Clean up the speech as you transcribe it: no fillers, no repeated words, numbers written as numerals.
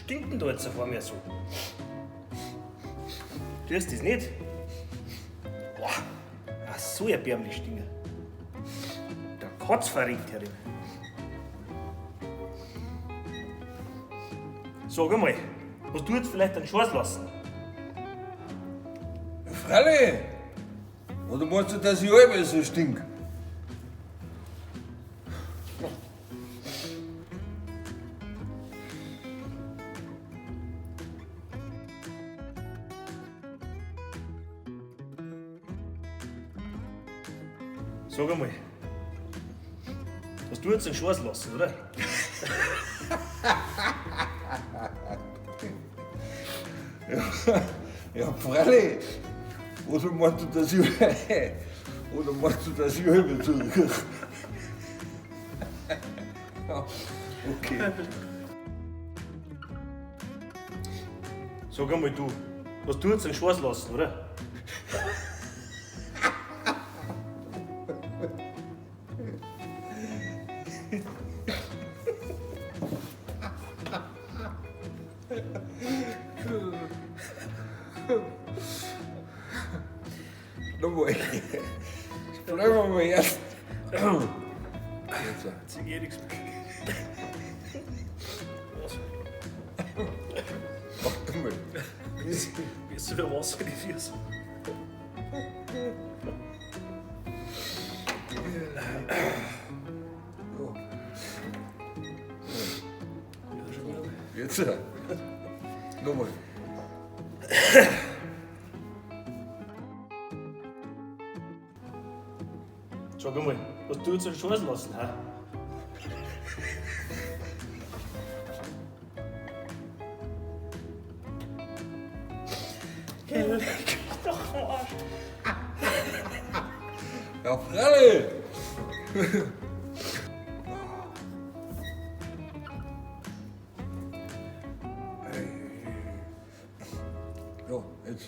stinkt denn da jetzt vor mir so? Tust du das nicht? Boah, so erbärmlich stinken. Der Katz verringt herin. Sag einmal, hast du jetzt vielleicht einen Scheiß lassen? Freilich! Oder meinst du, dass ich halb so stink? Sag einmal, hast du jetzt einen Scheiß lassen, oder? Ja, freilich! Oder meinst du, dass ich oder meinst du, dass ich halb so riech? Ja, okay. Sag einmal du, hast du jetzt einen Scheiß lassen, oder? Nochmal. Bleiben wir mal erst. Jetzt geht nichts mehr. Mach du mal. Wie ist wieder Wasser in die Füße? Jetzt. Nochmal. Sag einmal, hast du jetzt einen Scheiß lassen, hä? Leck doch am Arsch. Ja, freilich! Ja, jetzt.